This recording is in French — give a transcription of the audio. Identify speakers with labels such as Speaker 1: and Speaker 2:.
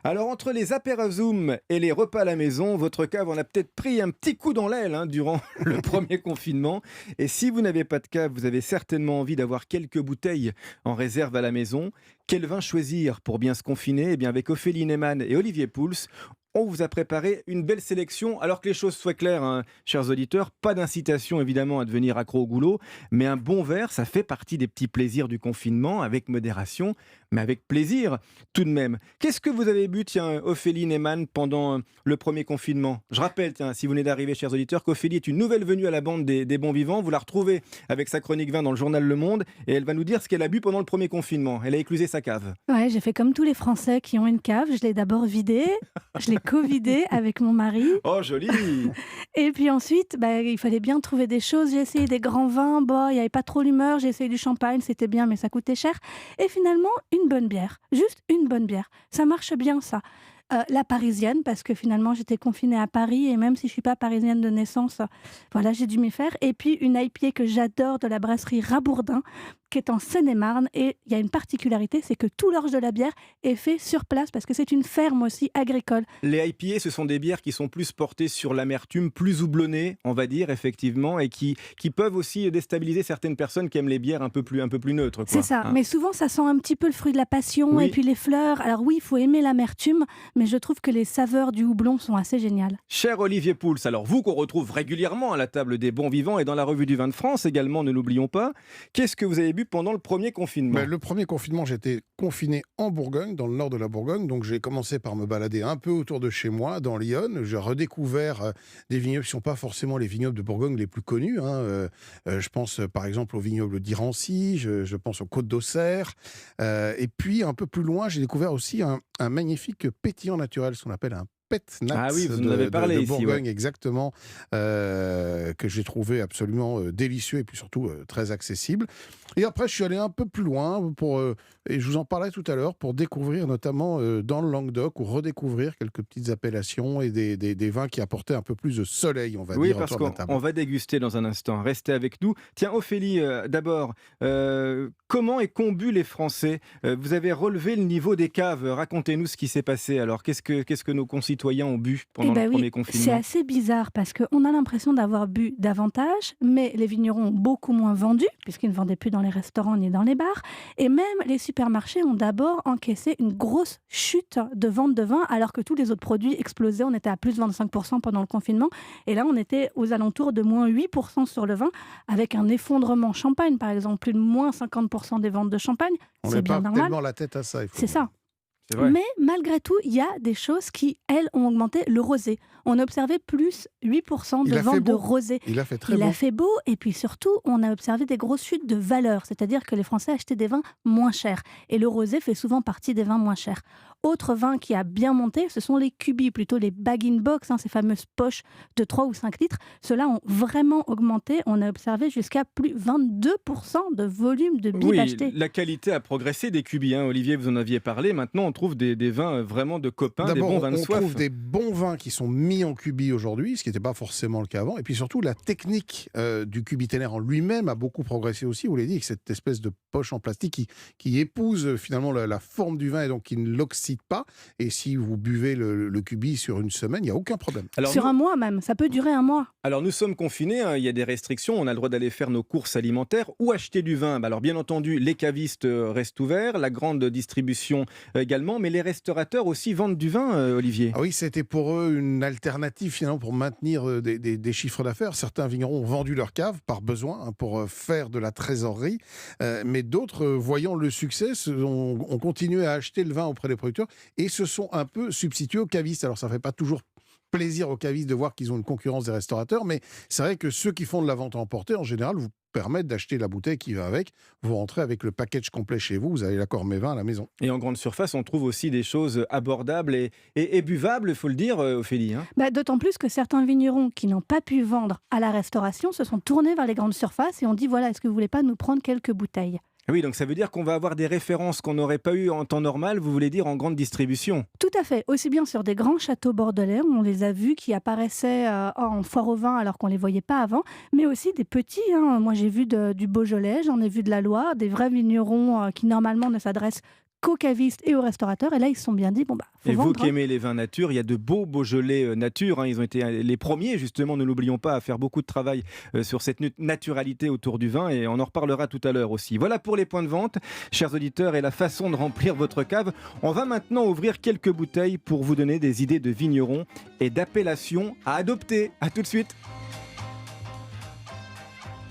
Speaker 1: Alors, entre les apérazooms et les repas à la maison, votre cave en a peut-être pris un petit coup dans l'aile durant le premier confinement. Et si vous n'avez pas de cave, vous avez certainement envie d'avoir quelques bouteilles en réserve à la maison. Quel vin choisir pour bien se confiner? Eh bien, avec Ophélie Neyman et Olivier Pouls, on vous a préparé une belle sélection. Alors que les choses soient claires, chers auditeurs, pas d'incitation évidemment à devenir accro au goulot, mais un bon verre, ça fait partie des petits plaisirs du confinement, avec modération, mais avec plaisir tout de même. Qu'est-ce que vous avez bu, tiens, Ophélie Neyman, pendant le premier confinement? Je rappelle, tiens, si vous venez d'arriver, chers auditeurs, qu'Ophélie est une nouvelle venue à la bande des bons vivants. Vous la retrouvez avec sa chronique vin dans le journal Le Monde, et elle va nous dire ce qu'elle a bu pendant le premier confinement. Elle a éclusé sa cave.
Speaker 2: Ouais, j'ai fait comme tous les Français qui ont une cave. Je l'ai d'abord vidée, je l'ai covidée avec mon mari.
Speaker 1: Oh, joli!
Speaker 2: Et puis ensuite, il fallait bien trouver des choses. J'ai essayé des grands vins. Bon, il n'y avait pas trop l'humeur. J'ai essayé du champagne, c'était bien, mais ça coûtait cher. Et finalement, une bonne bière. Juste une bonne bière. Ça marche bien, ça. La parisienne, parce que finalement, j'étais confinée à Paris. Et même si je ne suis pas parisienne de naissance, voilà, j'ai dû m'y faire. Et puis, une IPA que j'adore de la brasserie Rabourdin, qui est en Seine-et-Marne. Et il y a une particularité, c'est que tout l'orge de la bière est fait sur place, parce que c'est une ferme aussi agricole.
Speaker 1: Les IPA, ce sont des bières qui sont plus portées sur l'amertume, plus houblonnées, on va dire, effectivement, et qui peuvent aussi déstabiliser certaines personnes qui aiment les bières un peu plus neutres,
Speaker 2: C'est
Speaker 1: quoi.
Speaker 2: ça,
Speaker 1: Hein.
Speaker 2: mais souvent ça sent un petit peu le fruit de la passion et
Speaker 1: Oui.
Speaker 2: puis les fleurs. Alors oui, il faut aimer l'amertume, mais je trouve que les saveurs du houblon sont assez géniales.
Speaker 1: Cher Olivier Pouls, alors vous qu'on retrouve régulièrement à la table des bons vivants et dans la revue du vin de France également, ne l'oublions pas, qu'est-ce que vous avez bu pendant le premier confinement?
Speaker 3: Le premier confinement, j'étais confiné en Bourgogne, dans le nord de la Bourgogne. Donc j'ai commencé par me balader un peu autour de chez moi, dans l'Yonne. J'ai redécouvert des vignobles qui ne sont pas forcément les vignobles de Bourgogne les plus connus. Je pense par exemple au vignoble d'Irancy, je pense aux Côtes d'Auxerre. Et puis un peu plus loin, j'ai découvert aussi un magnifique pétillant naturel, ce qu'on appelle un Petnat
Speaker 1: Ah oui, vous en avez
Speaker 3: de
Speaker 1: parlé ici, ouais.
Speaker 3: Bourgogne, exactement, que j'ai trouvé absolument délicieux et puis surtout très accessible. Et après, je suis allé un peu plus loin, et je vous en parlais tout à l'heure, pour découvrir notamment dans le Languedoc, ou redécouvrir quelques petites appellations et des vins qui apportaient un peu plus de soleil, on va
Speaker 1: Oui,
Speaker 3: dire,
Speaker 1: parce
Speaker 3: autour de la
Speaker 1: qu'on
Speaker 3: table.
Speaker 1: va déguster dans un instant. Restez avec nous. Tiens, Ophélie, d'abord, comment est combu les Français? Vous avez relevé le niveau des caves. Racontez-nous ce qui s'est passé. Alors, qu'est-ce que nos concitoyens ont bu
Speaker 2: Eh
Speaker 1: pendant le
Speaker 2: bien oui,
Speaker 1: premier
Speaker 2: c'est
Speaker 1: confinement?
Speaker 2: assez bizarre parce qu'on a l'impression d'avoir bu davantage, mais les vignerons ont beaucoup moins vendu, puisqu'ils ne vendaient plus dans les restaurants ni dans les bars. Et même les supermarchés ont d'abord encaissé une grosse chute de vente de vin, alors que tous les autres produits explosaient. On était à plus de 25% pendant le confinement. Et là, on était aux alentours de moins 8% sur le vin, avec un effondrement champagne, par exemple, plus de moins 50% des ventes de champagne.
Speaker 3: On
Speaker 2: C'est
Speaker 3: met
Speaker 2: bien
Speaker 3: pas
Speaker 2: normal.
Speaker 3: tellement la tête à ça, il faut
Speaker 2: C'est
Speaker 3: dire.
Speaker 2: ça.
Speaker 1: C'est vrai.
Speaker 2: Mais malgré tout, il y a des choses qui, elles, ont augmenté. Le rosé. On a observé plus 8% de
Speaker 3: Il a fait
Speaker 2: ventes de
Speaker 3: beau,
Speaker 2: rosé.
Speaker 3: il a fait très
Speaker 2: Il a
Speaker 3: beau.
Speaker 2: fait beau et puis surtout, on a observé des grosses chutes de valeur, c'est-à-dire que les Français achetaient des vins moins chers. Et le rosé fait souvent partie des vins moins chers. Autre vin qui a bien monté, ce sont les cubis, plutôt les bag-in-box, ces fameuses poches de 3 ou 5 litres. Ceux-là ont vraiment augmenté. On a observé jusqu'à plus 22% de volume de bibes
Speaker 1: Oui,
Speaker 2: achetés.
Speaker 1: la qualité a progressé des cubis. Olivier, vous en aviez parlé. Maintenant, on trouve des vins vraiment de copains, des
Speaker 3: D'abord,
Speaker 1: bons vins de
Speaker 3: on
Speaker 1: soif.
Speaker 3: trouve des bons vins qui sont mis en cubi aujourd'hui, ce qui n'était pas forcément le cas avant. Et puis surtout, la technique du cubiténaire en lui-même a beaucoup progressé aussi. Vous l'avez dit, avec cette espèce de poche en plastique qui épouse finalement la forme du vin et donc qui ne l'oxyde pas. Et si vous buvez le cubi sur une semaine, il n'y a aucun problème.
Speaker 1: Alors,
Speaker 2: Sur
Speaker 1: nous,
Speaker 2: un mois même, ça peut durer un mois.
Speaker 1: Alors nous sommes confinés, il y a des restrictions, on a le droit d'aller faire nos courses alimentaires ou acheter du vin. Alors bien entendu, les cavistes restent ouverts, la grande distribution également, mais les restaurateurs aussi vendent du vin, Olivier.
Speaker 3: Ah oui, c'était pour eux une alternative finalement pour maintenir des chiffres d'affaires. Certains vignerons ont vendu leur cave par besoin pour faire de la trésorerie, mais d'autres, voyant le succès, ont continué à acheter le vin auprès des producteurs et se sont un peu substitués aux cavistes. Alors ça ne fait pas toujours plaisir aux cavistes de voir qu'ils ont une concurrence des restaurateurs, mais c'est vrai que ceux qui font de la vente à emporter, en général, vous permettent d'acheter la bouteille qui va avec. Vous rentrez avec le package complet chez vous, vous avez l'accord Mévin à la maison.
Speaker 1: Et en grande surface, on trouve aussi des choses abordables et buvables, il faut le dire, Ophélie.
Speaker 2: D'autant plus que certains vignerons qui n'ont pas pu vendre à la restauration se sont tournés vers les grandes surfaces et ont dit voilà, est-ce que vous voulez pas nous prendre quelques bouteilles?
Speaker 1: Oui, donc ça veut dire qu'on va avoir des références qu'on n'aurait pas eues en temps normal, vous voulez dire en grande distribution.
Speaker 2: Tout à fait, aussi bien sur des grands châteaux bordelais, on les a vus qui apparaissaient en foire au vin alors qu'on ne les voyait pas avant, mais aussi des petits. Moi j'ai vu du Beaujolais, j'en ai vu de la Loire, des vrais vignerons qui normalement ne s'adressent qu'aux cavistes et aux restaurateurs. Et là, ils se sont bien dit, bon, bah, faut
Speaker 1: Et vous
Speaker 2: vendre.
Speaker 1: qui aimez les vins nature, il y a de beaux Beaujolais nature. Ils ont été les premiers, justement, ne l'oublions pas, à faire beaucoup de travail sur cette naturalité autour du vin. Et on en reparlera tout à l'heure aussi. Voilà pour les points de vente, chers auditeurs, et la façon de remplir votre cave. On va maintenant ouvrir quelques bouteilles pour vous donner des idées de vignerons et d'appellations à adopter. À tout de suite.